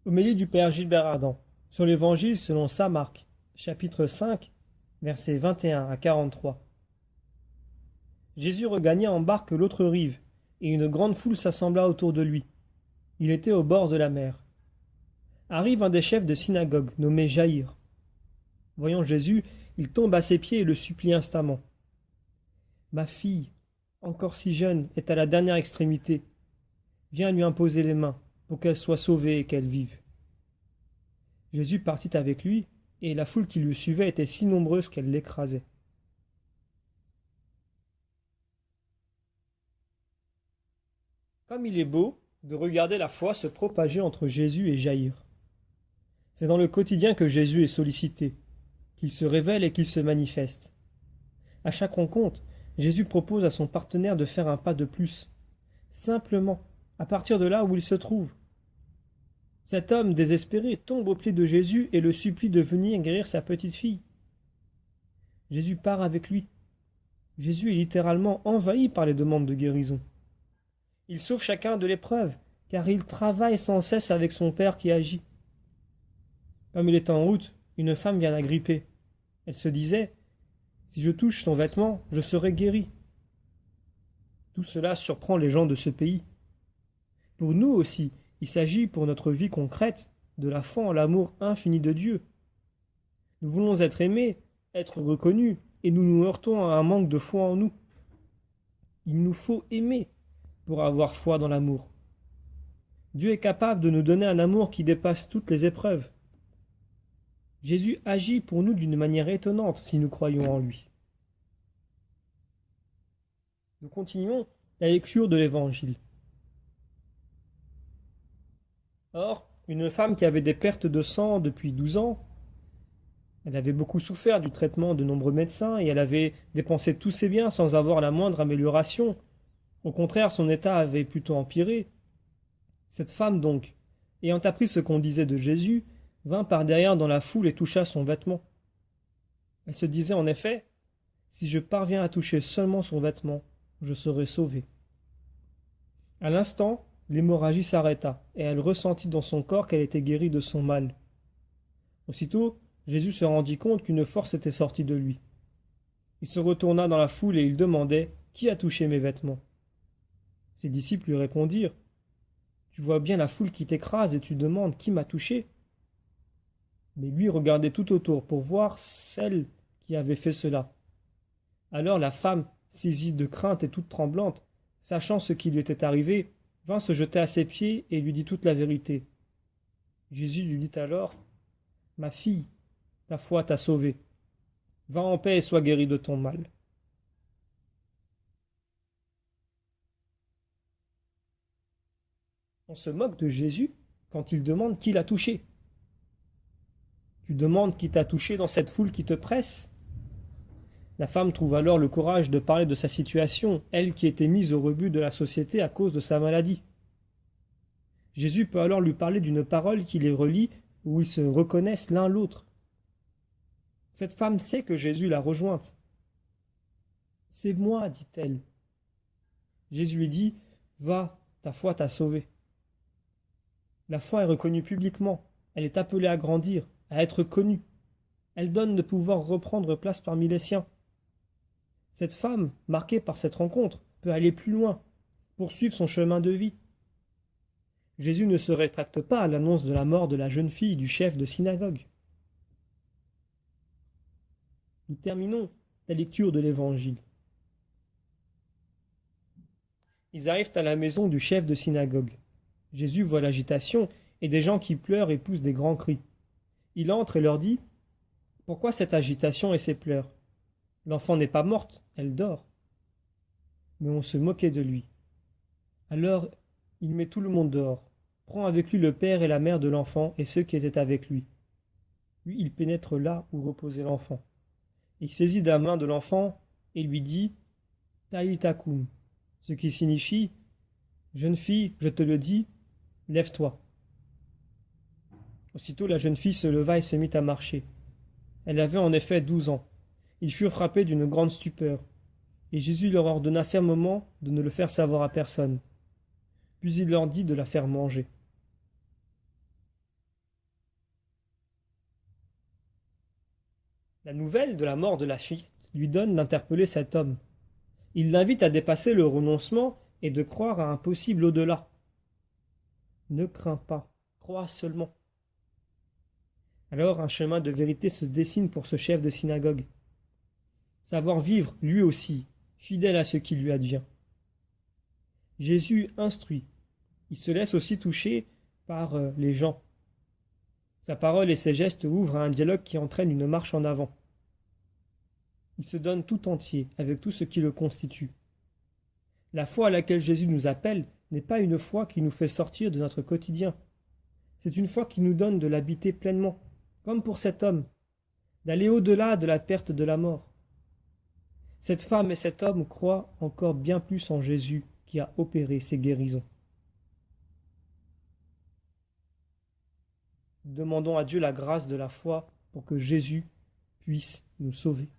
Homélie du Père Gilbert Ardan sur l'Évangile selon saint Marc, chapitre 5, versets 21 à 43. Jésus regagna en barque l'autre rive, et une grande foule s'assembla autour de lui. Il était au bord de la mer. Arrive un des chefs de synagogue, nommé Jaïr. Voyant Jésus, il tombe à ses pieds et le supplie instamment. Ma fille, encore si jeune, est à la dernière extrémité. Viens lui imposer les mains, pour qu'elle soit sauvée et qu'elle vive. Jésus partit avec lui, et la foule qui le suivait était si nombreuse qu'elle l'écrasait. Comme il est beau de regarder la foi se propager entre Jésus et Jaïr. C'est dans le quotidien que Jésus est sollicité, qu'il se révèle et qu'il se manifeste. À chaque rencontre, Jésus propose à son partenaire de faire un pas de plus, simplement, à partir de là où il se trouve. Cet homme désespéré tombe aux pieds de Jésus et le supplie de venir guérir sa petite fille. Jésus part avec lui. Jésus est littéralement envahi par les demandes de guérison. Il sauve chacun de l'épreuve, car il travaille sans cesse avec son Père qui agit. Comme il est en route, une femme vient l'agripper. Elle se disait, si je touche son vêtement, je serai guéri. Tout cela surprend les gens de ce pays. Pour nous aussi, il s'agit pour notre vie concrète de la foi en l'amour infini de Dieu. Nous voulons être aimés, être reconnus, et nous nous heurtons à un manque de foi en nous. Il nous faut aimer pour avoir foi dans l'amour. Dieu est capable de nous donner un amour qui dépasse toutes les épreuves. Jésus agit pour nous d'une manière étonnante si nous croyons en lui. Nous continuons la lecture de l'Évangile. Or, une femme qui avait des pertes de sang depuis 12 ans, elle avait beaucoup souffert du traitement de nombreux médecins et elle avait dépensé tous ses biens sans avoir la moindre amélioration. Au contraire, son état avait plutôt empiré. Cette femme donc, ayant appris ce qu'on disait de Jésus, vint par derrière dans la foule et toucha son vêtement. Elle se disait en effet, si je parviens à toucher seulement son vêtement, je serai sauvée. À l'instant, l'hémorragie s'arrêta, et elle ressentit dans son corps qu'elle était guérie de son mal. Aussitôt, Jésus se rendit compte qu'une force était sortie de lui. Il se retourna dans la foule et il demandait, qui a touché mes vêtements? Ses disciples lui répondirent, tu vois bien la foule qui t'écrase et tu demandes qui m'a touché? Mais lui regardait tout autour pour voir celle qui avait fait cela. Alors la femme, saisie de crainte et toute tremblante, sachant ce qui lui était arrivé, vint se jeter à ses pieds et lui dit toute la vérité. Jésus lui dit alors, ma fille, ta foi t'a sauvée. Va en paix et sois guérie de ton mal. On se moque de Jésus quand il demande qui l'a touché. Tu demandes qui t'a touché dans cette foule qui te presse? La femme trouve alors le courage de parler de sa situation, elle qui était mise au rebut de la société à cause de sa maladie. Jésus peut alors lui parler d'une parole qui les relie, où ils se reconnaissent l'un l'autre. Cette femme sait que Jésus l'a rejointe. C'est moi, dit-elle. Jésus lui dit, va, ta foi t'a sauvé. La foi est reconnue publiquement, elle est appelée à grandir, à être connue. Elle donne de pouvoir reprendre place parmi les siens. Cette femme, marquée par cette rencontre, peut aller plus loin, poursuivre son chemin de vie. Jésus ne se rétracte pas à l'annonce de la mort de la jeune fille du chef de synagogue. Nous terminons la lecture de l'Évangile. Ils arrivent à la maison du chef de synagogue. Jésus voit l'agitation et des gens qui pleurent et poussent des grands cris. Il entre et leur dit, « Pourquoi cette agitation et ces pleurs? L'enfant n'est pas morte, elle dort. » Mais on se moquait de lui. Alors il met tout le monde dehors, prend avec lui le père et la mère de l'enfant et ceux qui étaient avec lui. Lui, il pénètre là où reposait l'enfant. Il saisit la main de l'enfant et lui dit « Talita koum », ce qui signifie « Jeune fille, je te le dis, lève-toi. » Aussitôt la jeune fille se leva et se mit à marcher. Elle avait en effet 12 ans. Ils furent frappés d'une grande stupeur, et Jésus leur ordonna fermement de ne le faire savoir à personne. Puis il leur dit de la faire manger. La nouvelle de la mort de la fillette lui donne d'interpeller cet homme. Il l'invite à dépasser le renoncement et de croire à un possible au-delà. Ne crains pas, crois seulement. Alors un chemin de vérité se dessine pour ce chef de synagogue. Savoir vivre, lui aussi, fidèle à ce qui lui advient. Jésus instruit. Il se laisse aussi toucher par les gens. Sa parole et ses gestes ouvrent à un dialogue qui entraîne une marche en avant. Il se donne tout entier, avec tout ce qui le constitue. La foi à laquelle Jésus nous appelle n'est pas une foi qui nous fait sortir de notre quotidien. C'est une foi qui nous donne de l'habiter pleinement, comme pour cet homme, d'aller au-delà de la perte de la mort. Cette femme et cet homme croient encore bien plus en Jésus qui a opéré ces guérisons. Demandons à Dieu la grâce de la foi pour que Jésus puisse nous sauver.